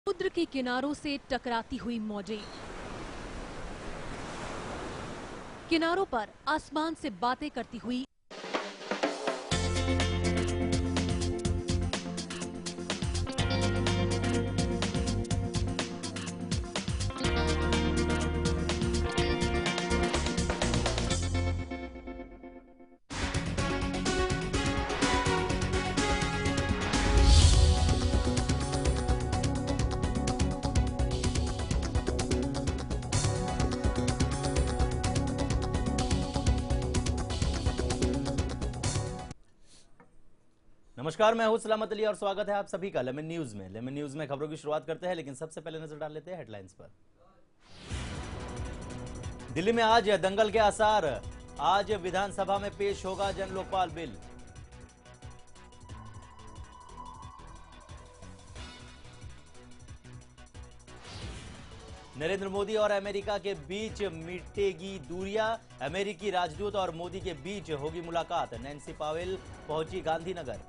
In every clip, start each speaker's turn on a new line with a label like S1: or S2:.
S1: समुद्र के किनारों से टकराती हुई मौजें, किनारों पर आसमान से बातें करती हुई
S2: नमस्कार, मैं हूं सलामत अली और स्वागत है आप सभी का लेमन न्यूज में। लेमन न्यूज में खबरों की शुरुआत करते हैं, लेकिन सबसे पहले नजर डाल लेते हैं हेडलाइंस पर। दिल्ली में आज दंगल के आसार। आज विधानसभा में पेश होगा जन लोकपाल बिल। नरेंद्र मोदी और अमेरिका के बीच मिटेगी दूरियां। अमेरिकी राजदूत और मोदी के बीच होगी मुलाकात। नैन्सी पावेल पहुंची गांधीनगर।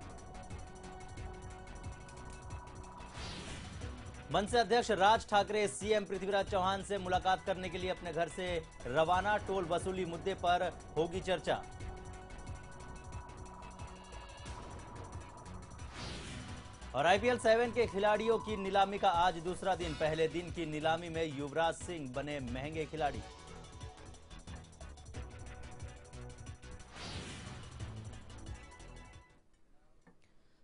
S2: मनसे अध्यक्ष राज ठाकरे सीएम पृथ्वीराज चौहान से मुलाकात करने के लिए अपने घर से रवाना। टोल वसूली मुद्दे पर होगी चर्चा। और आईपीएल 7 के खिलाड़ियों की नीलामी का आज दूसरा दिन। पहले दिन की नीलामी में युवराज सिंह बने महंगे खिलाड़ी।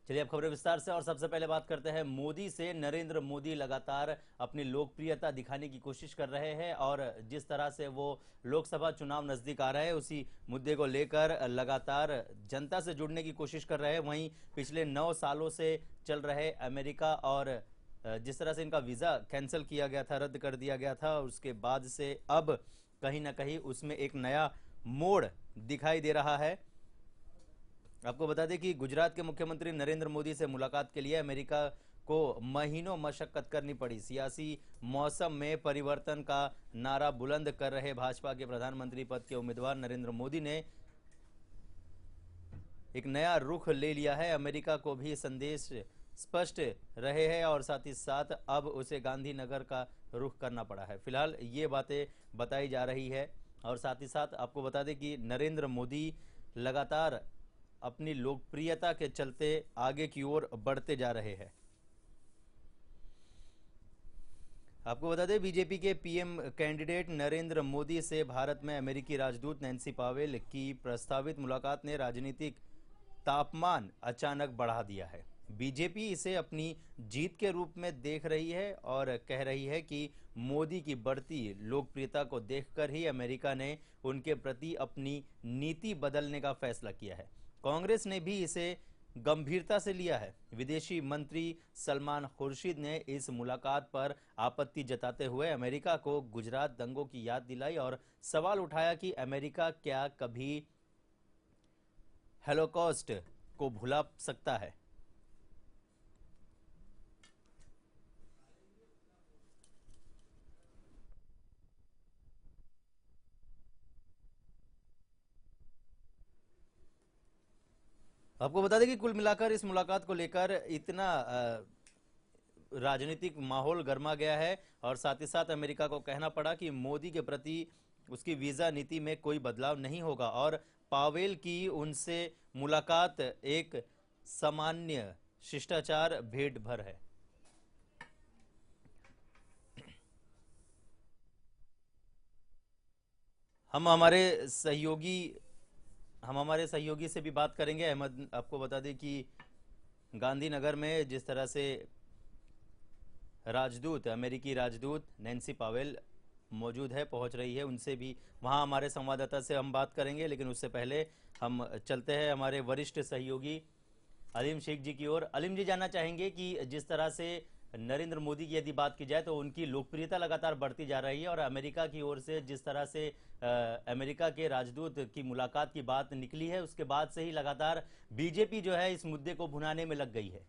S2: चलिए अब खबरें विस्तार से। और सबसे पहले बात करते हैं मोदी से। नरेंद्र मोदी लगातार अपनी लोकप्रियता दिखाने की कोशिश कर रहे हैं और जिस तरह से वो लोकसभा चुनाव नजदीक आ रहे हैं उसी मुद्दे को लेकर लगातार जनता से जुड़ने की कोशिश कर रहे हैं। वहीं पिछले 9 सालों से चल रहे अमेरिका और जिस तरह से इनका वीजा कैंसिल किया गया था, रद्द कर दिया गया था, उसके बाद से अब कहीं ना कहीं उसमें एक नया मोड़ दिखाई दे रहा है। आपको बता दें कि गुजरात के मुख्यमंत्री नरेंद्र मोदी से मुलाकात के लिए अमेरिका को महीनों मशक्कत करनी पड़ी। सियासी मौसम में परिवर्तन का नारा बुलंद कर रहे भाजपा के प्रधानमंत्री पद के उम्मीदवार नरेंद्र मोदी ने एक नया रुख ले लिया है। अमेरिका को भी संदेश स्पष्ट रहे हैं और साथ ही साथ अब उसे गांधीनगर का रुख करना पड़ा है। फिलहाल ये बातें बताई जा रही है और साथ ही साथ आपको बता दें कि नरेंद्र मोदी लगातार अपनी लोकप्रियता के चलते आगे की ओर बढ़ते जा रहे हैं। आपको बता दें बीजेपी के पीएम कैंडिडेट नरेंद्र मोदी से भारत में अमेरिकी राजदूत नैन्सी पावेल की प्रस्तावित मुलाकात ने राजनीतिक तापमान अचानक बढ़ा दिया है। बीजेपी इसे अपनी जीत के रूप में देख रही है और कह रही है कि मोदी की बढ़ती लोकप्रियता को देखकर ही अमेरिका ने उनके प्रति अपनी नीति बदलने का फैसला किया है। कांग्रेस ने भी इसे गंभीरता से लिया है। विदेशी मंत्री सलमान खुर्शीद ने इस मुलाकात पर आपत्ति जताते हुए अमेरिका को गुजरात दंगों की याद दिलाई और सवाल उठाया कि अमेरिका क्या कभी होलोकॉस्ट को भुला सकता है। आपको बता दें कि कुल मिलाकर इस मुलाकात को लेकर इतना राजनीतिक माहौल गर्मा गया है और साथ ही साथ अमेरिका को कहना पड़ा कि मोदी के प्रति उसकी वीजा नीति में कोई बदलाव नहीं होगा और पावेल की उनसे मुलाकात एक सामान्य शिष्टाचार भेंट भर है। हम हमारे सहयोगी हम हमारे सहयोगी से भी बात करेंगे। अहमद, आपको बता दें कि गांधीनगर में जिस तरह से राजदूत अमेरिकी राजदूत नैन्सी पावेल मौजूद है, पहुंच रही है, उनसे भी वहां हमारे संवाददाता से हम बात करेंगे। लेकिन उससे पहले हम चलते हैं हमारे वरिष्ठ सहयोगी अलीम शेख जी की ओर। अलीम जी, जानना चाहेंगे कि जिस तरह से नरेंद्र मोदी की यदि बात की जाए तो उनकी लोकप्रियता लगातार बढ़ती जा रही है और अमेरिका की ओर से जिस तरह से अमेरिका के राजदूत की मुलाकात की बात निकली है उसके बाद से ही लगातार बीजेपी जो है इस मुद्दे को भुनाने में लग गई है।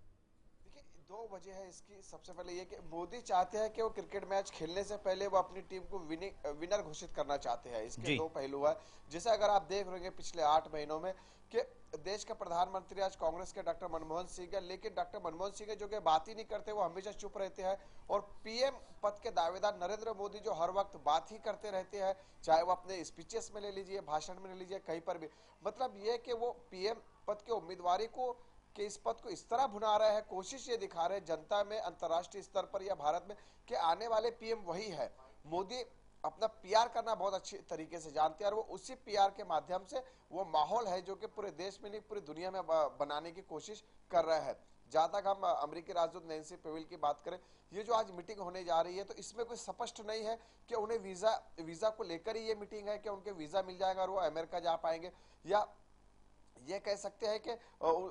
S3: दो वजह है इसकी। सबसे पहले ये कि मोदी चाहते हैं कि वो क्रिकेट मैच खेलने से पहले वो अपनी टीम को विनर घोषित करना चाहते हैं। इसके
S2: जी।
S3: दो पहलू है। जैसे अगर आप देख रहे हैं पिछले 8 महीनों में कि देश का प्रधानमंत्री आज कांग्रेस के डॉक्टर मनमोहन सिंह है, लेकिन डॉक्टर मनमोहन सिंह जो कि बात ही नहीं करते, वो हमेशा चुप रहते हैं। और पीएम पद के दावेदार नरेंद्र मोदी जो हर वक्त बात ही करते रहते हैं, चाहे वो अपने स्पीचेस में ले लीजिए, भाषण में ले लीजिए, कहीं पर भी। मतलब ये कि वो पीएम पद के उम्मीदवारी को कि इस पद को इस तरह भुना रहे हैं, कोशिश ये दिखा रहे हैं जनता में, अंतर्राष्ट्रीय स्तर पर या भारत में, कि आने वाले पीएम वही है। मोदी अपना पीआर करना बहुत अच्छी तरीके से जानते हैं और वो उसी पीआर के माध्यम से वो माहौल है जो कि पूरे देश में नहीं पूरी दुनिया में बनाने की कोशिश कर रहे हैं। जहां तक हम अमेरिकी राजदूत नैन्सी पेविल की बात करें, ये जो आज मीटिंग होने जा रही है तो इसमें कोई स्पष्ट नहीं है कि उन्हें वीजा को लेकर ही ये मीटिंग है कि उनके वीजा मिल जाएगा और वो अमेरिका जा पाएंगे, या ये कह सकते हैं कि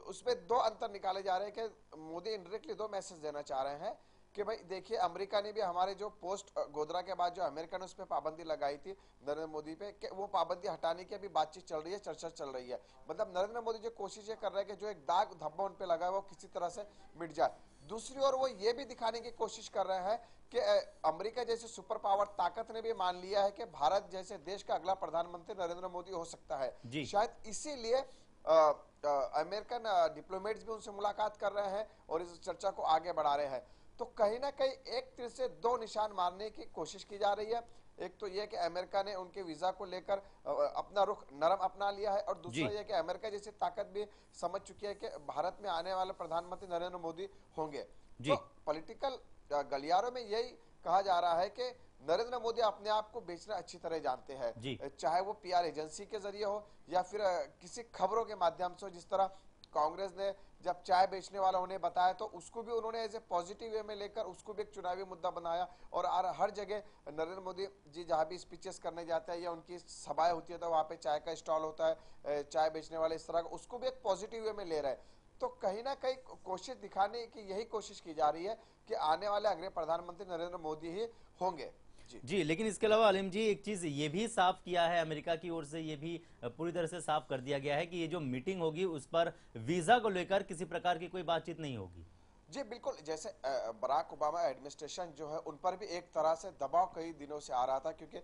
S3: उसमें दो अंतर निकाले जा रहे हैं कि मोदी इनडायरेक्टली दो मैसेज देना चाह रहे हैं कि भाई देखिए, अमेरिका ने भी हमारे जो पोस्ट गोधरा के बाद जो अमेरिका ने उस पर पाबंदी लगाई थी नरेंद्र मोदी पे, कि वो पाबंदी हटाने की अभी बातचीत चल रही है, चर्चा चल रही है। मतलब नरेंद्र मोदी जो कोशिश ये कर रहे हैं कि जो एक दाग धब्बा उन पे लगा है वो किसी तरह से मिट जाए। दूसरी ओर वो ये भी दिखाने की कोशिश कर रहे हैं कि अमेरिका जैसे सुपर पावर ताकत ने भी मान लिया है कि भारत जैसे देश का अगला प्रधानमंत्री नरेंद्र मोदी हो सकता है। शायद इसीलिए अमेरिकन डिप्लोमेट्स भी उनसे मुलाकात कर रहे हैं और इस चर्चा को आगे बढ़ा रहे हैं। तो कहीं ना कहीं एक तीर से दो निशान मारने की कोशिश की जा रही है। एक तो यह कि अमेरिका ने उनके वीजा को लेकर अपना रुख नरम अपना लिया है, और दूसरा यह कि अमेरिका जैसी ताकत भी समझ चुकी है कि भारत में आने वाले प्रधानमंत्री नरेंद्र मोदी होंगे। तो पॉलिटिकल गलियारों में यही कहा जा रहा है कि नरेंद्र मोदी अपने आप को बेचना अच्छी तरह जानते हैं, चाहे वो पीआर एजेंसी के जरिए हो या फिर किसी खबरों के माध्यम से हो। जिस तरह कांग्रेस ने जब चाय बेचने वाला उन्हें बताया तो उसको भी उन्होंने एज ए पॉजिटिव वे में लेकर उसको भी एक चुनावी मुद्दा बनाया, और हर जगह नरेंद्र मोदी जी जहां भी स्पीचेस करने जाते हैं या उनकी सभाएं होती है तो वहां पे चाय का स्टॉल होता है, चाय बेचने वाले इस तरह का, उसको भी एक पॉजिटिव वे में ले रहे हैं। तो कहीं ना कहीं कोशिश दिखाने की यही कोशिश की जा रही है कि आने वाले अगले प्रधानमंत्री नरेंद्र मोदी ही होंगे।
S2: जी, लेकिन इसके अलावा अलीम जी, एक चीज ये भी साफ किया है अमेरिका की ओर से, ये भी पूरी तरह से साफ कर दिया गया है कि ये जो मीटिंग होगी उस पर वीजा को लेकर किसी प्रकार की कोई बातचीत नहीं होगी।
S3: जी बिल्कुल, जैसे बराक ओबामा एडमिनिस्ट्रेशन जो है उन पर भी एक तरह से दबाव कई दिनों से आ रहा था, क्योंकि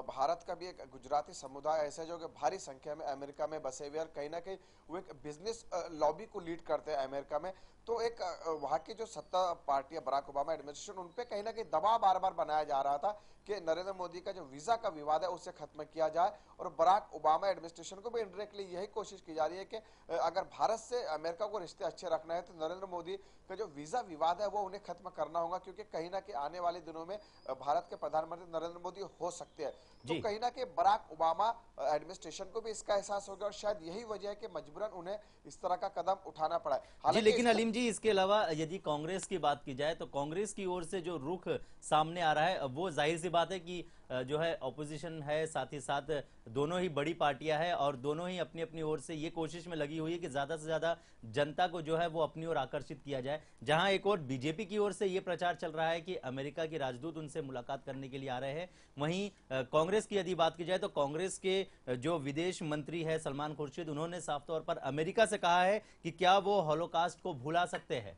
S3: भारत का भी एक गुजराती समुदाय ऐसा है जो कि भारी संख्या में अमेरिका में बसे हुए, और कहीं ना कहीं वो एक बिजनेस लॉबी को लीड करते हैं अमेरिका में। तो एक वहाँ की जो सत्ता पार्टी है बराक ओबामा एडमिनिस्ट्रेशन, उन पे कहीं ना कहीं दबाव बार बार बनाया जा रहा था कि नरेंद्र मोदी का जो वीजा का विवाद है उसे खत्म किया जाए। और बराक ओबामा एडमिनिस्ट्रेशन को भी इनडायरेक्टली यही कोशिश की जा रही है कि अगर भारत से अमेरिका को रिश्ते अच्छे रखना है तो नरेंद्र मोदी का जो वीजा विवाद है वो उन्हें खत्म करना होगा, क्योंकि कहीं ना कहीं आने वाले दिनों में भारत के प्रधानमंत्री नरेंद्र मोदी हो सकते हैं। तो कहीं ना कहीं बराक ओबामा एडमिनिस्ट्रेशन को भी इसका एहसास होगा, और शायद यही वजह है कि मजबूरन उन्हें इस तरह का कदम उठाना पड़ा है।
S2: जी, लेकिन अलीम जी, इसके अलावा यदि कांग्रेस की बात की जाए तो कांग्रेस की ओर से जो रुख सामने आ रहा है वो जाहिर सी बात है कि जो है ऑपोजिशन है, साथ ही साथ दोनों ही बड़ी पार्टियां हैं और दोनों ही अपनी अपनी ओर से ये कोशिश में लगी हुई है कि ज्यादा से ज्यादा जनता को जो है वो अपनी ओर आकर्षित किया जाए। जहां एक और बीजेपी की ओर से ये प्रचार चल रहा है कि अमेरिका के राजदूत उनसे मुलाकात करने के लिए आ रहे हैं। वहीं कांग्रेस की यदि बात की जाए तो कांग्रेस के जो विदेश मंत्री है सलमान खुर्शीद, उन्होंने साफ तौर पर अमेरिका से कहा है कि क्या वो हॉलोकास्ट को भुला सकते हैं।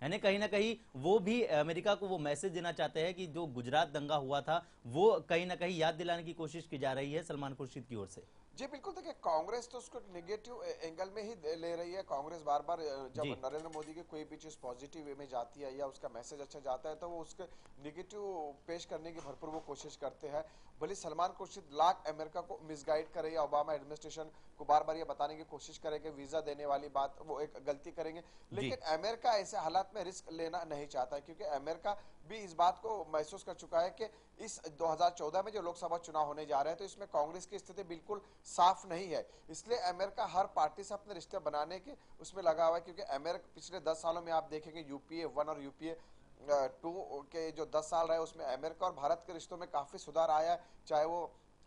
S2: यानी कहीं ना कहीं वो भी अमेरिका को वो मैसेज देना चाहते हैं कि जो गुजरात दंगा हुआ था वो कहीं ना कहीं याद दिलाने की कोशिश की जा रही है सलमान खुर्शीद की ओर से।
S3: जी बिल्कुल, देखिए कांग्रेस तो उसको नेगेटिव एंगल में ही ले रही है। कांग्रेस बार बार जब नरेंद्र मोदी की कोई भी चीज पॉजिटिव वे में जाती है या उसका मैसेज अच्छा जाता है तो वो उसके नेगेटिव पेश करने की भरपूर वो कोशिश करते हैं। भले सलमान खुर्शीद लाख अमेरिका को मिसगाइड करे या ओबामा एडमिनिस्ट्रेशन को बार बार ये बताने की कोशिश करे कि वीजा देने वाली बात वो एक गलती करेंगे, लेकिन अमेरिका ऐसे हालात में रिस्क लेना नहीं चाहता, क्योंकि अमेरिका भी इस बात को महसूस कर चुका है कि इस 2014 में जो लोकसभा चुनाव होने जा रहे हैं तो इसमें कांग्रेस की स्थिति बिल्कुल साफ नहीं है। इसलिए अमेरिका हर पार्टी से अपने रिश्ते बनाने के उसमें लगा हुआ है, क्योंकि अमेरिका पिछले 10 सालों में आप देखेंगे यूपीए 1 और यूपीए 2 के जो 10 साल रहे उसमें अमेरिका और भारत के रिश्तों में काफी सुधार आया है। चाहे वो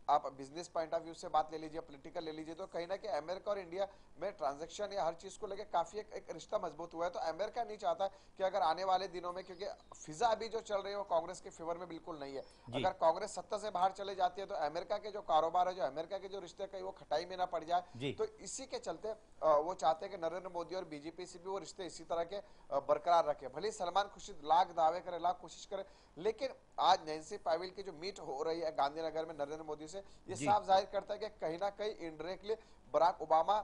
S3: आप बिजनेस पॉइंट ऑफ व्यू से बात ले लीजिए, पॉलिटिकल ले लीजिए, तो कहीं ना कहीं अमेरिका और इंडिया में ट्रांजैक्शन या हर चीज को लेकर काफी एक रिश्ता मजबूत हुआ है। तो अमेरिका नहीं चाहता कि अगर आने वाले दिनों में, क्योंकि फिजा अभी जो चल रही है वो कांग्रेस के फेवर में बिल्कुल नहीं है,
S2: जी
S3: अगर कांग्रेस सत्ता से बाहर चले जाती है तो अमेरिका के जो कारोबार है, जो अमेरिका के जो रिश्ते कहीं वो खटाई में ना पड़ जाए।
S2: जी
S3: तो इसी के चलते वो चाहते हैं कि नरेंद्र मोदी और बीजेपी से भी वो रिश्ते इसी तरह के बरकरार रखे। भले ही सलमान खुर्शीद लाख दावे करे, लाख कोशिश करे, लेकिन आज नैन्सी पाविल की जो मीट हो रही है गांधीनगर में नरेंद्र मोदी से, ये
S2: जी
S3: साफ जाहिर करता है कि कहीं ना कहीं इनडायरेक्टली बराक ओबामा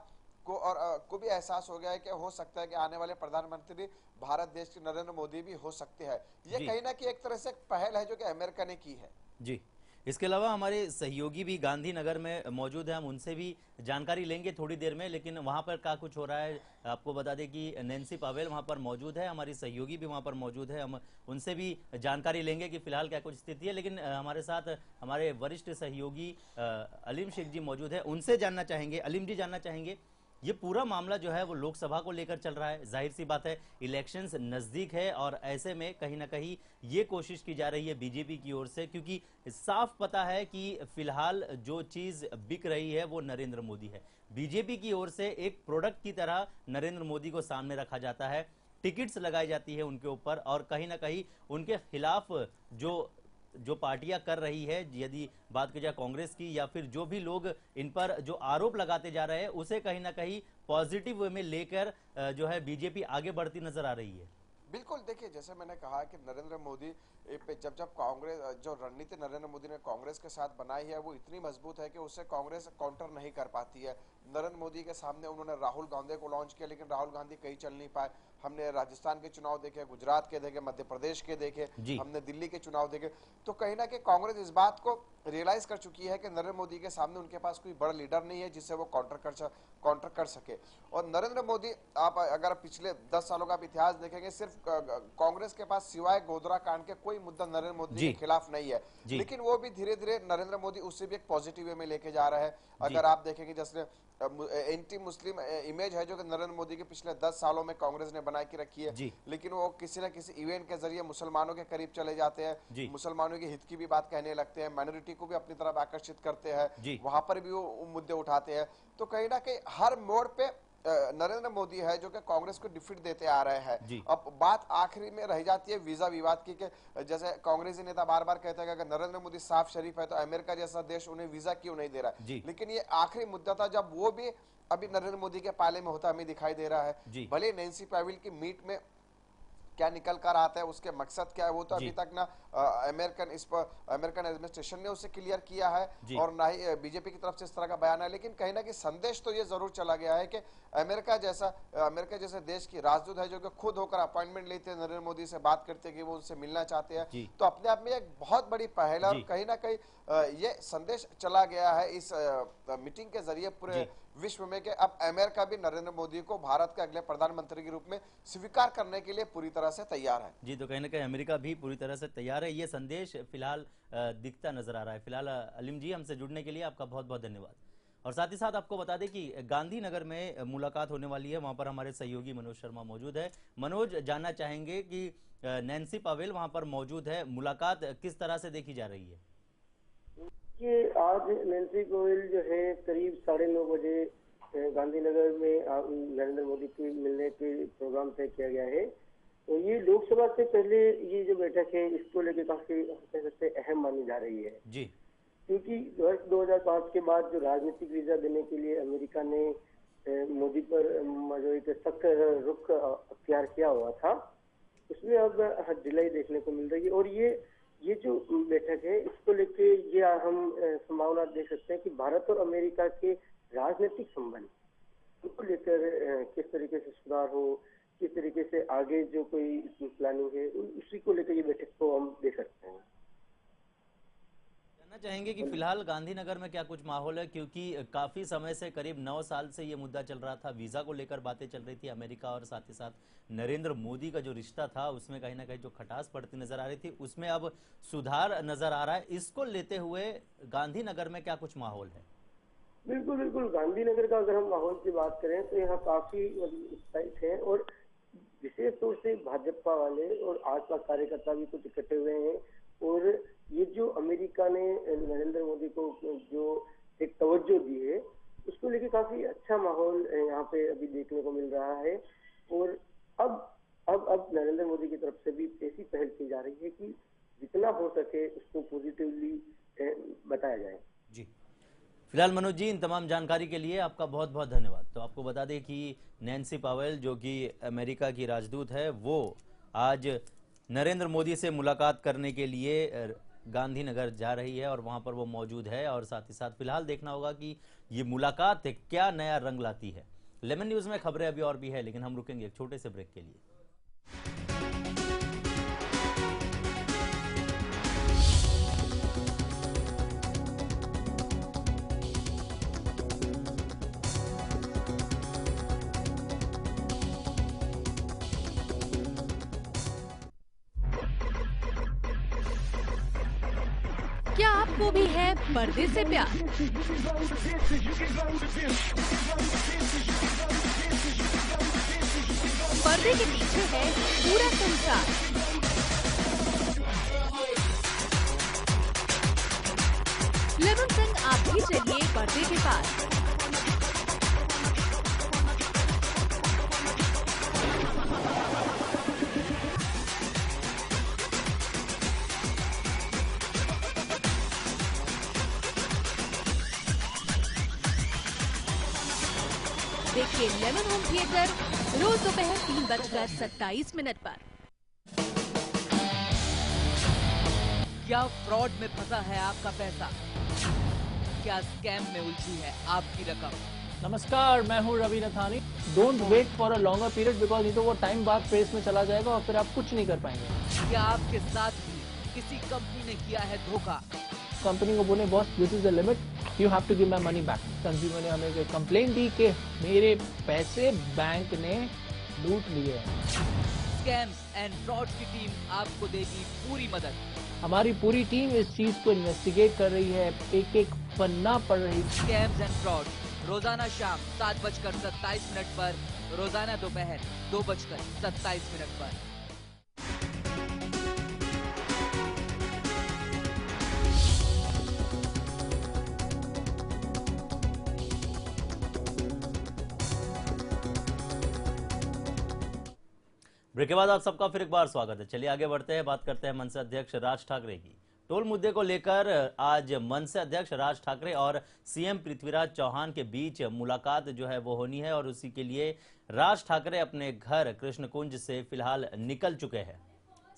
S3: को और को भी एहसास हो गया है कि हो सकता है कि आने वाले प्रधानमंत्री भारत देश के नरेंद्र मोदी भी हो सकते हैं। ये
S2: जी
S3: कहीं ना कहीं एक तरह से एक पहल है जो कि अमेरिका ने की है।
S2: जी। इसके अलावा हमारे सहयोगी भी गांधीनगर में मौजूद हैं, हम उनसे भी जानकारी लेंगे थोड़ी देर में, लेकिन वहां पर क्या कुछ हो रहा है आपको बता दें कि नैन्सी पावेल वहां पर मौजूद है, हमारी सहयोगी भी वहां पर मौजूद है, हम उनसे भी जानकारी लेंगे कि फिलहाल क्या कुछ स्थिति है। लेकिन हमारे साथ हमारे वरिष्ठ सहयोगी अलीम शेख जी मौजूद है, उनसे जानना चाहेंगे। अलीम जी, जानना चाहेंगे ये पूरा मामला जो है वो लोकसभा को लेकर चल रहा है, जाहिर सी बात है इलेक्शंस नजदीक है, और ऐसे में कहीं ना कहीं ये कोशिश की जा रही है बीजेपी की ओर से, क्योंकि साफ पता है कि फिलहाल जो चीज बिक रही है वो नरेंद्र मोदी है। बीजेपी की ओर से एक प्रोडक्ट की तरह नरेंद्र मोदी को सामने रखा जाता है, टिकट्स लगाई जाती है उनके ऊपर, और कहीं ना कहीं उनके खिलाफ जो पार्टियां कर रही है, यदि बात की जाए कांग्रेस की, या फिर जो भी लोग इन पर जो आरोप लगाते जा रहे हैं, उसे कहीं ना कहीं पॉजिटिव वे में लेकर जो है बीजेपी आगे बढ़ती नजर आ रही है।
S3: बिल्कुल, देखिए जैसे मैंने कहा कि नरेंद्र मोदी पे जब कांग्रेस, जो रणनीति नरेंद्र मोदी ने कांग्रेस के साथ बनाई है वो इतनी मजबूत है कि उससे कांग्रेस काउंटर नहीं कर पाती है। नरेंद्र मोदी के सामने उन्होंने राहुल गांधी को लॉन्च किया, लेकिन राहुल गांधी कहीं चल नहीं पाए। हमने राजस्थान के चुनाव देखे, गुजरात के देखे, मध्य प्रदेश के देखे,
S2: जी
S3: हमने दिल्ली के चुनाव देखे। तो कहीं ना कहीं कांग्रेस इस बात को रियलाइज कर चुकी है कि नरेंद्र मोदी के सामने उनके पास कोई बड़ा लीडर नहीं है जिससे वो काउंटर कर सके। और नरेंद्र मोदी, आप अगर पिछले 10 सालों का इतिहास देखेंगे, सिर्फ कांग्रेस के पास सिवाय गोधरा कांड के कोई मुद्दा नरेंद्र मोदी के खिलाफ नहीं है, लेकिन वो भी धीरे धीरे नरेंद्र मोदी उससे भी एक पॉजिटिव वे में लेके जा रहा है। अगर आप देखेंगे जैसे एंटी मुस्लिम इमेज है जो कि नरेंद्र मोदी के पिछले 10 सालों में कांग्रेस ने बना के रखी है, लेकिन वो किसी न किसी इवेंट के जरिए मुसलमानों के करीब चले जाते हैं, मुसलमानों के हित की भी बात कहने लगते हैं, माइनॉरिटी को भी अपनी तरफ आकर्षित करते हैं, वहां पर भी वो मुद्दे उठाते हैं। तो कहीं ना कहीं हर मोड़ पे नरेंद्र मोदी है जो कि कांग्रेस को डिफीट देते आ रहे हैं। अब बात आखिरी में रह जाती है वीजा विवाद की, जैसे कांग्रेसी नेता बार बार कहते हैं कि अगर नरेंद्र मोदी साफ शरीफ है तो अमेरिका जैसा देश उन्हें वीजा क्यों नहीं दे रहा है, लेकिन ये आखिरी मुद्दा था जब वो भी अभी नरेंद्र मोदी के पाले में होता हमें दिखाई दे रहा है। भले नैन्सी पाविल की मीट में क्या निकल कर आता है, उसके मकसद क्या है, वो तो अभी तक ना अमेरिकन एडमिनिस्ट्रेशन ने उसे क्लियर किया है और ना ही बीजेपी की तरफ से इस तरह का बयान है। लेकिन कहीं ना कहीं संदेश तो ये जरूर चला गया है कि अमेरिका जैसे देश की राजदूत है जो कि खुद होकर अपॉइंटमेंट लेते हैं, नरेंद्र मोदी से बात करते हैं कि वो उनसे मिलना चाहते हैं, तो अपने आप में एक बहुत बड़ी पहल है। और कहीं ना कहीं ये संदेश चला गया है इस मीटिंग के जरिए पूरे विश्व में कि अब अमेरिका भी नरेंद्र मोदी को भारत के अगले प्रधानमंत्री के रूप में स्वीकार करने के लिए पूरी तरह से तैयार है।
S2: जी, तो कहीं ना कहीं अमेरिका भी पूरी तरह से तैयार है, ये संदेश फिलहाल दिखता नजर आ रहा है। फिलहाल अलीम जी, हमसे जुड़ने के लिए आपका बहुत बहुत धन्यवाद। और साथ ही साथ आपको बता दें कि गांधीनगर में मुलाकात होने वाली है, वहां पर हमारे सहयोगी मनोज शर्मा मौजूद है। मनोज, जानना चाहेंगे कि नैन्सी पावेल वहां पर मौजूद है, मुलाकात किस तरह से देखी जा रही है?
S4: कि आज नैन्सी गोयल जो है करीब 9:30 बजे गांधीनगर में नरेंद्र मोदी के मिलने के प्रोग्राम तय किया गया है। तो ये लोकसभा से पहले ये जो बैठक है इसको लेकर काफी कह सकते अहम मानी जा रही है
S2: जी,
S4: क्योंकि वर्ष 2005 के बाद जो राजनीतिक वीजा देने के लिए अमेरिका ने मोदी पर जो एक सख्त रुख अख्तियार किया हुआ था, उसमें अब ढिलाई देखने को मिल रही है। और ये जो बैठक है इसको लेके ये हम संभावना देख सकते हैं कि भारत और अमेरिका के राजनीतिक संबंध उनको लेकर किस तरीके से सुधार हो, किस तरीके से आगे जो कोई प्लानिंग है उसी को लेकर ये बैठक को हम देख सकते हैं।
S2: जानना चाहेंगे कि फिलहाल गांधीनगर में क्या कुछ माहौल है, क्योंकि काफी समय से करीब 9 साल से ये मुद्दा चल रहा था, वीजा को लेकर बातें चल रही थी अमेरिका और साथ ही साथ नरेंद्र मोदी का जो रिश्ता था उसमें कहीं ना कहीं जो खटास पड़ती नजर आ रही थी, उसमें अब सुधार नजर आ रहा है। इसको लेते हुए गांधीनगर में क्या कुछ माहौल है?
S4: बिल्कुल बिल्कुल, गांधीनगर का अगर हम माहौल की बात करें तो यहाँ काफी उत्साहित है और विशेष तौर से भाजपा वाले और आसपास कार्यकर्ता भी कुछ इकट्ठे हुए हैं और ये जो अमेरिका ने नरेंद्र मोदी को जो एक तवज्जो दी है, उसको लेके काफी अच्छा माहौल यहाँ पे अभी देखने को मिल रहा है। और अब नरेंद्र मोदी की तरफ से भी ऐसी पहल की जा रही है कि जितना हो सके उसको पॉजिटिवली बताया जाए।
S2: जी, फिलहाल मनोज जी, इन तमाम जानकारी के लिए आपका बहुत बहुत धन्यवाद। तो आपको बता दें कि नैन्सी पावेल, जो कि अमेरिका की राजदूत है, वो आज नरेंद्र मोदी से मुलाकात करने के लिए गांधीनगर जा रही है और वहां पर वो मौजूद है। और साथ ही साथ फिलहाल देखना होगा कि ये मुलाकात क्या नया रंग लाती है। 11 न्यूज में खबरें अभी और भी है, लेकिन हम रुकेंगे एक छोटे से ब्रेक के लिए।
S1: क्या आपको भी है पर्दे से प्यार? पर्दे के पीछे है पूरा संसार। लेमन संग आप भी चलिए पर्दे के पास। देखिए लेमन होम थिएटर रोज दोपहर 3:27 पर।
S5: क्या फ्रॉड में फंसा है आपका पैसा? क्या स्कैम में उलझी है आपकी रकम?
S6: नमस्कार, मैं हूँ Ravi Nathani. Don't wait for a longer period, because नहीं तो वो टाइम बाद प्रेस में चला जाएगा और फिर आप कुछ नहीं कर पाएंगे।
S5: क्या आपके साथ भी किसी कंपनी ने किया है धोखा?
S6: कंपनी को बोले boss this is the limit, you have to give my money back. Consumer ने हमें एक कंप्लेंट दी कि मेरे पैसे बैंक ने लूट लिए हैं।
S5: स्कैम्स एंड फ्रॉड की टीम आपको देगी पूरी मदद।
S6: हमारी पूरी टीम इस चीज को इन्वेस्टिगेट कर रही है, एक एक पन्ना पढ़ रही है।
S5: स्कैम्स एंड फ्रॉड रोजाना शाम 7:27 पर, रोजाना दोपहर 2:27 पर।
S2: ब्रेक के बाद आप सबका फिर एक बार स्वागत है। चलिए आगे बढ़ते हैं, बात करते हैं मनसे अध्यक्ष राज ठाकरे की। टोल मुद्दे को लेकर आज मनसे अध्यक्ष राज ठाकरे और सीएम पृथ्वीराज चौहान के बीच मुलाकात जो है वो होनी है और उसी के लिए राज ठाकरे अपने घर कृष्णकुंज से फिलहाल निकल चुके हैं।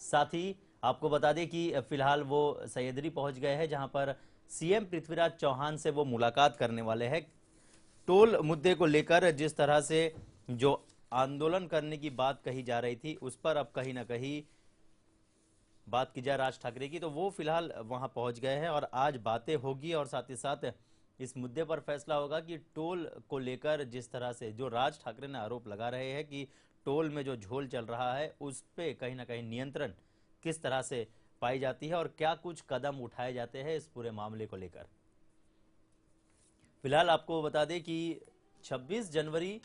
S2: साथ ही आपको बता दें कि फिलहाल वो सैयदरी पहुंच गए हैं, जहां पर सीएम पृथ्वीराज चौहान से वो मुलाकात करने वाले हैं। टोल मुद्दे को लेकर जिस तरह से जो आंदोलन करने की बात कही जा रही थी, उस पर अब कहीं ना कहीं बात की जाए राज ठाकरे की, तो वो फिलहाल वहां पहुंच गए हैं और आज बातें होगी और साथ ही साथ इस मुद्दे पर फैसला होगा कि टोल को लेकर जिस तरह से जो राज ठाकरे ने आरोप लगा रहे हैं कि टोल में जो झोल चल रहा है उस पे कहीं ना कहीं नियंत्रण किस तरह से पाई जाती है और क्या कुछ कदम उठाए जाते हैं इस पूरे मामले को लेकर। फिलहाल आपको बता दें कि 26 जनवरी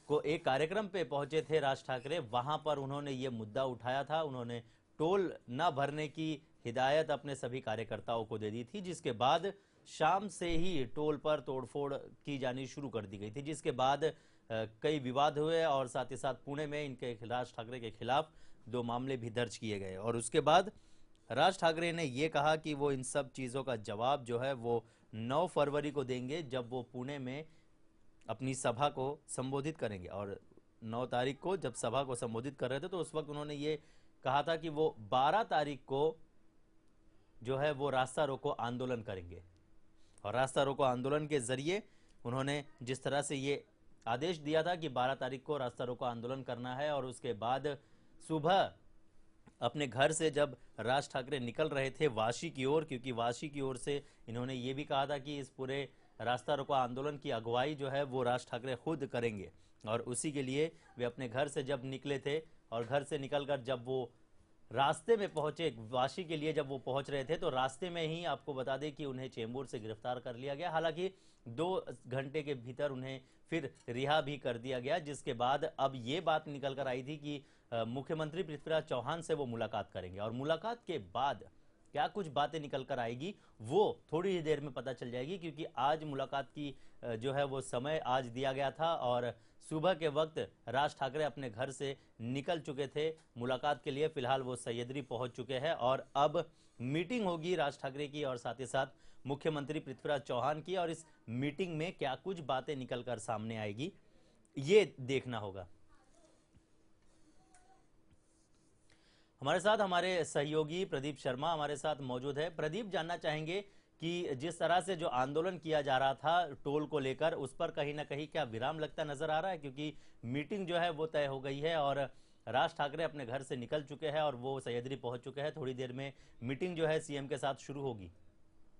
S2: को एक कार्यक्रम पे पहुंचे थे राज ठाकरे। वहां पर उन्होंने ये मुद्दा उठाया था। उन्होंने टोल न भरने की हिदायत अपने सभी कार्यकर्ताओं को दे दी थी, जिसके बाद शाम से ही टोल पर तोड़फोड़ की जानी शुरू कर दी गई थी, जिसके बाद कई विवाद हुए और साथ ही साथ पुणे में इनके राज ठाकरे के खिलाफ 2 मामले भी दर्ज किए गए। और उसके बाद राज ठाकरे ने यह कहा कि वो इन सब चीजों का जवाब जो है वो 9 फरवरी को देंगे, जब वो पुणे में अपनी सभा को संबोधित करेंगे। और 9 तारीख को जब सभा को संबोधित कर रहे थे तो उस वक्त उन्होंने ये कहा था कि वो 12 तारीख को जो है वो रास्ता रोको आंदोलन करेंगे। और रास्ता रोको आंदोलन के जरिए उन्होंने जिस तरह से ये आदेश दिया था कि 12 तारीख को रास्ता रोको आंदोलन करना है, और उसके बाद सुबह अपने घर से जब राज ठाकरे निकल रहे थे वाशी की ओर, क्योंकि वाशी की ओर से इन्होंने ये भी कहा था कि इस पूरे रास्ता रोको आंदोलन की अगुवाई जो है वो राज ठाकरे खुद करेंगे, और उसी के लिए वे अपने घर से जब निकले थे और घर से निकलकर जब वो रास्ते में पहुंचे वाशी के लिए, जब वो पहुंच रहे थे तो रास्ते में ही आपको बता दें कि उन्हें चेंबूर से गिरफ्तार कर लिया गया। हालांकि 2 घंटे के भीतर उन्हें फिर रिहा भी कर दिया गया, जिसके बाद अब ये बात निकल कर आई थी कि मुख्यमंत्री पृथ्वीराज चौहान से वो मुलाकात करेंगे। और मुलाकात के बाद क्या कुछ बातें निकल कर आएगी वो थोड़ी ही देर में पता चल जाएगी, क्योंकि आज मुलाकात की जो है वो समय आज दिया गया था और सुबह के वक्त राज ठाकरे अपने घर से निकल चुके थे मुलाकात के लिए। फिलहाल वो सह्याद्री पहुंच चुके हैं और अब मीटिंग होगी राज ठाकरे की और साथ ही साथ मुख्यमंत्री पृथ्वीराज चौहान की, और इस मीटिंग में क्या कुछ बातें निकलकर सामने आएगी ये देखना होगा। हमारे साथ हमारे सहयोगी प्रदीप शर्मा हमारे साथ मौजूद है। प्रदीप, जानना चाहेंगे कि जिस तरह से जो आंदोलन किया जा रहा था टोल को लेकर, उस पर कहीं ना कहीं क्या विराम लगता नजर आ रहा है, क्योंकि मीटिंग जो है वो तय हो गई है और राज ठाकरे अपने घर से निकल चुके हैं और वो सह्याद्री पहुंच चुके हैं। थोड़ी देर में मीटिंग जो है सीएम के साथ शुरू होगी।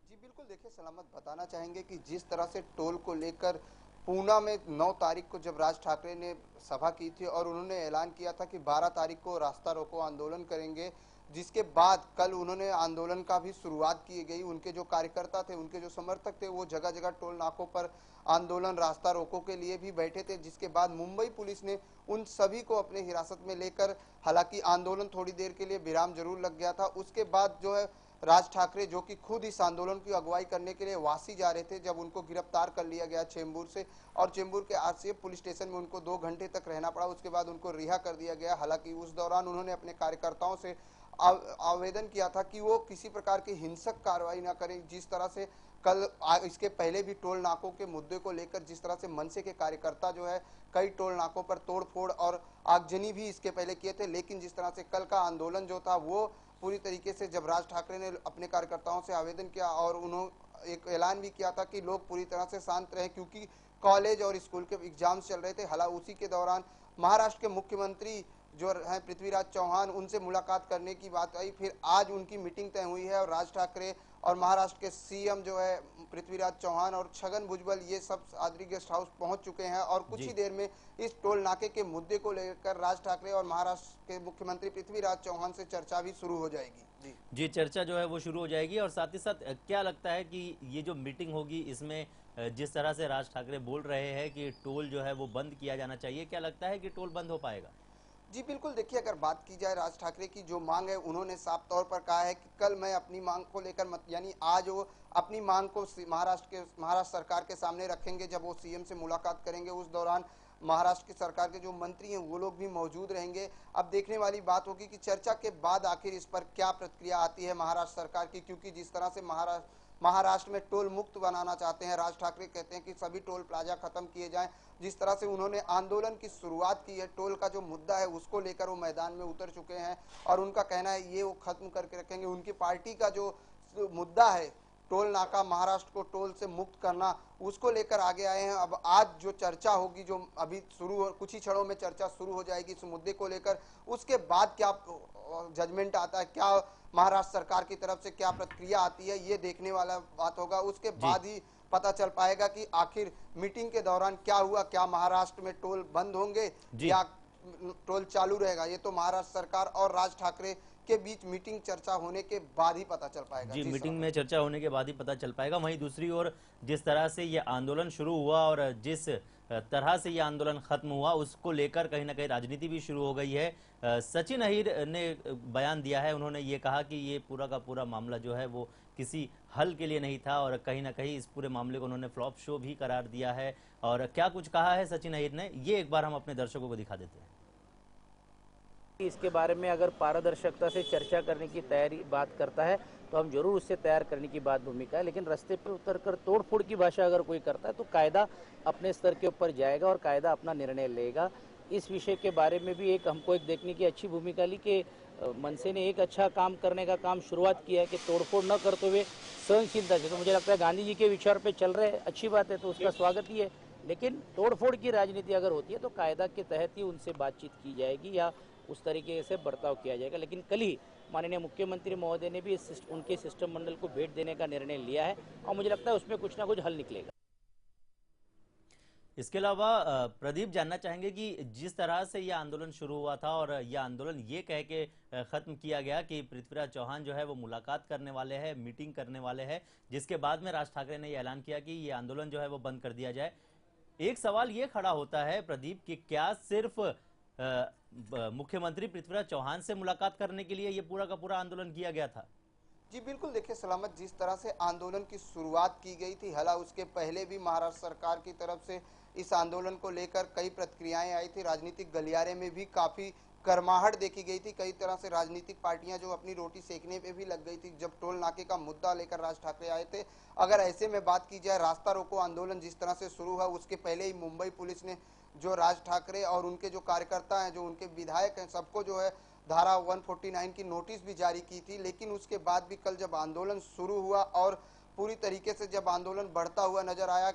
S7: जी बिल्कुल, देखिए सलामत बताना चाहेंगे कि जिस तरह से टोल को लेकर पूना में 9 तारीख को जब राज ठाकरे ने सभा की थी और उन्होंने ऐलान किया था कि 12 तारीख को रास्ता रोको आंदोलन करेंगे, जिसके बाद कल उन्होंने आंदोलन का भी शुरुआत की गई। उनके जो कार्यकर्ता थे, उनके जो समर्थक थे, वो जगह जगह टोल नाकों पर आंदोलन रास्ता रोको के लिए भी बैठे थे, जिसके बाद मुंबई पुलिस ने उन सभी को अपने हिरासत में लेकर, हालांकि आंदोलन थोड़ी देर के लिए विराम जरूर लग गया था। उसके बाद जो है राज ठाकरे, जो कि खुद इस आंदोलन की अगुवाई करने के लिए वासी जा रहे थे, जब उनको गिरफ्तार कर लिया गया चेंबूर से और चेंबूर के आरसीएफ पुलिस स्टेशन में उनको 2 घंटे तक रहना पड़ा। उसके बाद उनको रिहा कर दिया गया। हालांकि उस दौरान उन्होंने अपने कार्यकर्ताओं से आवेदन किया था कि वो किसी प्रकार की हिंसक कार्रवाई ना करें। जिस तरह से कल इसके पहले भी टोल नाकों के मुद्दे को लेकर जिस तरह से मनसे के कार्यकर्ता जो है कई टोल नाकों पर तोड़फोड़ और आगजनी भी इसके पहले किए थे, लेकिन जिस तरह से कल का आंदोलन जो था वो पूरी तरीके से, जब राज ठाकरे ने अपने कार्यकर्ताओं से आवेदन किया और उन्होंने एक ऐलान भी किया था कि लोग पूरी तरह से शांत रहें, क्योंकि कॉलेज और स्कूल के एग्जाम्स चल रहे थे। हालांकि उसी के दौरान महाराष्ट्र के मुख्यमंत्री जो हैं पृथ्वीराज चौहान, उनसे मुलाकात करने की बात आई। फिर आज उनकी मीटिंग तय हुई है और राज ठाकरे और महाराष्ट्र के सीएम जो है पृथ्वीराज चौहान और छगन भुजबल, ये सब सह्याद्री गेस्ट हाउस पहुंच चुके हैं और कुछ ही देर में इस टोल नाके के मुद्दे को लेकर राज ठाकरे और महाराष्ट्र के मुख्यमंत्री पृथ्वीराज चौहान से चर्चा भी शुरू हो जाएगी।
S2: जी, चर्चा जो है वो शुरू हो जाएगी। और साथ ही साथ क्या लगता है कि ये जो मीटिंग होगी इसमें जिस तरह से राज ठाकरे बोल रहे हैं कि टोल जो है वो बंद किया जाना चाहिए, क्या लगता है कि टोल बंद हो पाएगा?
S7: जी बिल्कुल, देखिए अगर बात की जाए राज ठाकरे की जो मांग है, उन्होंने साफ तौर पर कहा है कि कल मैं अपनी मांग को लेकर यानी आज वो अपनी मांग को महाराष्ट्र सरकार के सामने रखेंगे। जब वो सीएम से मुलाकात करेंगे उस दौरान महाराष्ट्र की सरकार के जो मंत्री हैं वो लोग भी मौजूद रहेंगे। अब देखने वाली बात होगी कि चर्चा के बाद आखिर इस पर क्या प्रतिक्रिया आती है महाराष्ट्र सरकार की, क्योंकि जिस तरह से महाराष्ट्र में टोल मुक्त बनाना चाहते हैं राज ठाकरे, कहते हैं कि सभी टोल प्लाजा खत्म किए जाएं। जिस तरह से उन्होंने आंदोलन की शुरुआत की है, टोल का जो मुद्दा है उसको लेकर वो मैदान में उतर चुके हैं और उनका कहना है ये वो खत्म करके रखेंगे। उनकी पार्टी का जो मुद्दा है टोल नाका, महाराष्ट्र को टोल से मुक्त करना, उसको लेकर आगे आए हैं। अब आज जो चर्चा होगी, जो अभी कुछ ही क्षणों में चर्चा शुरू हो जाएगी इस मुद्दे को लेकर, उसके बाद क्या जजमेंट आता है, क्या महाराष्ट्र सरकार की तरफ से क्या प्रतिक्रिया आती है, ये देखने वाला बात होगा। उसके बाद ही पता चल पाएगा कि आखिर मीटिंग के दौरान क्या हुआ, क्या महाराष्ट्र में टोल बंद होंगे या टोल चालू रहेगा। ये तो महाराष्ट्र सरकार और राज ठाकरे के बीच मीटिंग चर्चा होने के बाद ही पता चल पाएगा।
S2: जी, मीटिंग में चर्चा होने के बाद ही पता चल पाएगा। वहीं दूसरी ओर जिस तरह से ये आंदोलन शुरू हुआ और जिस तरह से ये आंदोलन खत्म हुआ, उसको लेकर कहीं ना कहीं राजनीति भी शुरू हो गई है। सचिन अहीर ने बयान दिया है, उन्होंने ये कहा कि ये पूरा का पूरा मामला जो है वो किसी हल के लिए नहीं था और कहीं ना कहीं इस पूरे मामले को उन्होंने फ्लॉप शो भी करार दिया है। और क्या कुछ कहा है सचिन अहीर ने, ये एक बार हम अपने दर्शकों को दिखा देते हैं।
S8: इसके बारे में अगर पारदर्शिता से चर्चा करने की तैयारी बात करता है तो हम जरूर उससे तैयार करने की बात भूमिका है, लेकिन रास्ते पर उतरकर तोड़फोड़ की भाषा अगर कोई करता है तो कायदा अपने स्तर के ऊपर जाएगा और कायदा अपना निर्णय लेगा। इस विषय के बारे में भी हमको एक देखने की अच्छी भूमिका ली कि मनसे ने एक अच्छा काम करने का काम शुरुआत किया है कि तोड़फोड़ न करते हुए सहनशीलता से, तो मुझे लगता है गांधी जी के विचार पे चल रहे, अच्छी बात है, तो उसका स्वागत ही है। लेकिन तोड़फोड़ की राजनीति अगर होती है तो कायदा के तहत ही उनसे बातचीत की जाएगी या उस तरीके से बर्ताव किया जाएगा। लेकिन कल ही माननीय मुख्यमंत्री महोदय ने भी उनके सिस्टम मंडल को भेंट देने का निर्णय लिया है और मुझे लगता है उसमें कुछ ना कुछ हल निकलेगा।
S2: इसके अलावा प्रदीप, जानना चाहेंगे कि जिस तरह से यह आंदोलन शुरू हुआ था और यह आंदोलन ये कह के खत्म किया गया कि पृथ्वीराज चौहान जो है वो मुलाकात करने वाले हैं, मीटिंग करने वाले हैं, जिसके बाद में राज ठाकरे ने यह ऐलान किया कि ये आंदोलन जो है वो बंद कर दिया जाए। एक सवाल ये खड़ा होता है प्रदीप कि क्या सिर्फ मुख्यमंत्री पृथ्वीराज चौहान से मुलाकात करने के लिए ये पूरा का पूरा आंदोलन किया गया था?
S7: जी बिल्कुल, देखिए सलामत, जिस तरह से आंदोलन की शुरुआत की गई थी, हालांकि उसके पहले भी महाराष्ट्र सरकार की तरफ से इस आंदोलन को लेकर कई प्रतिक्रियाएं आई थी। राजनीतिक गलियारे में भी काफी गर्माहट देखी गई थी। कई तरह से राजनीतिक पार्टियां जो अपनी रोटी सेकने पे भी लग गई थी जब टोल नाके का मुद्दा लेकर राज ठाकरे आए थे। अगर ऐसे में बात की जाए, रास्ता रोको आंदोलन जिस तरह से शुरू हुआ, उसके पहले ही मुंबई पुलिस ने जो राज ठाकरे और उनके जो कार्यकर्ता हैं, जो उनके विधायक हैं, सबको जो है धारा 149 की नोटिस भी जारी की थी। लेकिन उसके बाद भी कल जब आंदोलन शुरू हुआ और पूरी तरीके से जब आंदोलन बढ़ता हुआ नजर आया,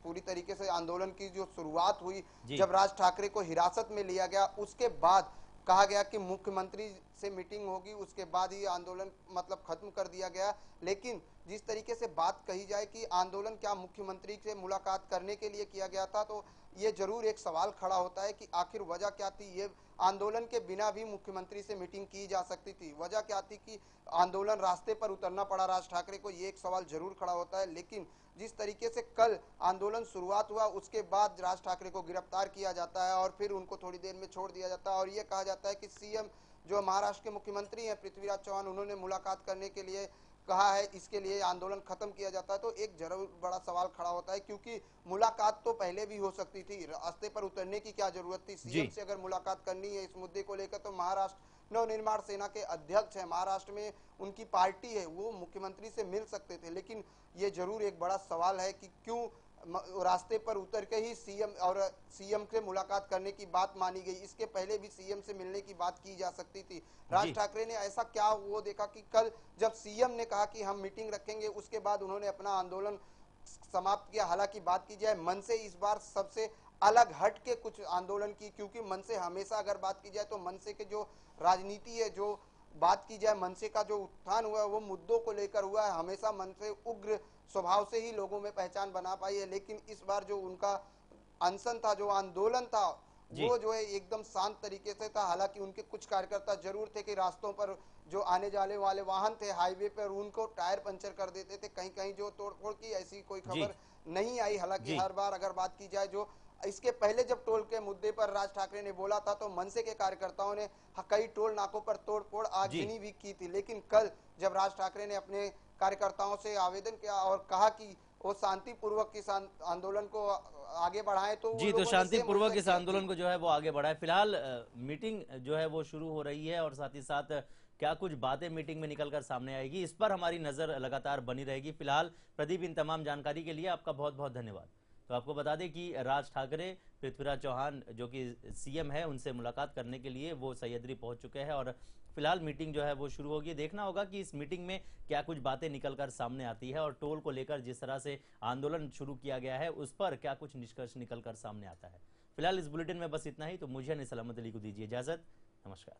S7: पूरी तरीके से आंदोलन की जो शुरुआत हुई, जब राज ठाकरे को हिरासत में लिया गया, उसके बाद कहा गया कि मुख्यमंत्री से मीटिंग होगी, उसके बाद ही आंदोलन मतलब खत्म कर दिया गया। लेकिन जिस तरीके से बात कही जाए कि आंदोलन क्या मुख्यमंत्री से मुलाकात करने के लिए किया गया था, तो ये जरूर एक सवाल खड़ा होता है कि आखिर वजह क्या थी। ये आंदोलन के बिना भी मुख्यमंत्री से मीटिंग की जा सकती थी। वजह क्या थी कि आंदोलन रास्ते पर उतरना पड़ा राज ठाकरे को, ये एक सवाल जरूर खड़ा होता है। लेकिन जिस तरीके से कल आंदोलन शुरुआत हुआ, उसके बाद राज ठाकरे को गिरफ्तार किया जाता है और फिर उनको थोड़ी देर में छोड़ दिया जाता है और ये कहा जाता है कि सीएम जो महाराष्ट्र के मुख्यमंत्री हैं पृथ्वीराज चौहान, उन्होंने मुलाकात करने के लिए कहा है, इसके लिए आंदोलन खत्म किया जाता है। तो एक जरूर बड़ा सवाल खड़ा होता है, क्योंकि मुलाकात तो पहले भी हो सकती थी, रास्ते पर उतरने की क्या जरूरत थी। सीएम से अगर मुलाकात करनी है इस मुद्दे को लेकर, तो महाराष्ट्र नवनिर्माण सेना के अध्यक्ष हैं, महाराष्ट्र में उनकी पार्टी है, वो मुख्यमंत्री से मिल सकते थे। लेकिन ये जरूर एक बड़ा सवाल है कि क्यों रास्ते पर उतर के ही सीएम से मुलाकात करने की बात मानी गई। इसके पहले भी सीएम से मिलने की बात की जा सकती थी। राज ठाकरे ने ऐसा क्या वो देखा कि कल जब सीएम ने कहा कि हम मीटिंग रखेंगे, उसके बाद उन्होंने अपना आंदोलन समाप्त किया। हालांकि बात की जाए मन से, इस बार सबसे अलग हट के कुछ आंदोलन की, क्योंकि मन से हमेशा अगर बात की जाए तो मन से के जो राजनीति है, जो बात की जाए मनसे का जो उत्थान हुआ है वो मुद्दों को लेकर हुआ है। हमेशा मनसे उग्र स्वभाव से ही लोगों में पहचान बना पाई है। लेकिन इस बार जो उनका अनशन था, जो आंदोलन था, वो जो है एकदम शांत तरीके से था। हालांकि उनके कुछ कार्यकर्ता जरूर थे कि रास्तों पर जो आने जाने वाले वाहन थे हाईवे पर, उनको टायर पंचर कर देते थे। कहीं कहीं जो तोड़फोड़ की ऐसी कोई खबर नहीं आई। हालांकि हर बार अगर बात की जाए, जो इसके पहले जब टोल के मुद्दे पर राज ठाकरे ने बोला था, तो मनसे के कार्यकर्ताओं ने कई टोल नाकों पर तोड़फोड़ आगजनी भी की थी। लेकिन कल जब राज ठाकरे ने अपने कार्यकर्ताओं से आवेदन किया और कहा कि वो शांतिपूर्वक इस आंदोलन को आगे बढ़ाएं, तो
S2: तो शांतिपूर्वक इस आंदोलन को जो है वो आगे बढ़ाए। फिलहाल मीटिंग जो है वो शुरू हो रही है और साथ ही साथ क्या कुछ बातें मीटिंग में निकलकर सामने आएगी, इस पर हमारी नजर लगातार बनी रहेगी। फिलहाल प्रदीप, इन तमाम जानकारी के लिए आपका बहुत बहुत धन्यवाद। तो आपको बता दें कि राज ठाकरे पृथ्वीराज चौहान जो कि सीएम है, उनसे मुलाकात करने के लिए वो सह्याद्री पहुंच चुके हैं और फिलहाल मीटिंग जो है वो शुरू होगी। देखना होगा कि इस मीटिंग में क्या कुछ बातें निकलकर सामने आती है और टोल को लेकर जिस तरह से आंदोलन शुरू किया गया है उस पर क्या कुछ निष्कर्ष निकलकर सामने आता है। फिलहाल इस बुलेटिन में बस इतना ही। तो मुझे सलामत अली को दीजिए इजाजत। नमस्कार।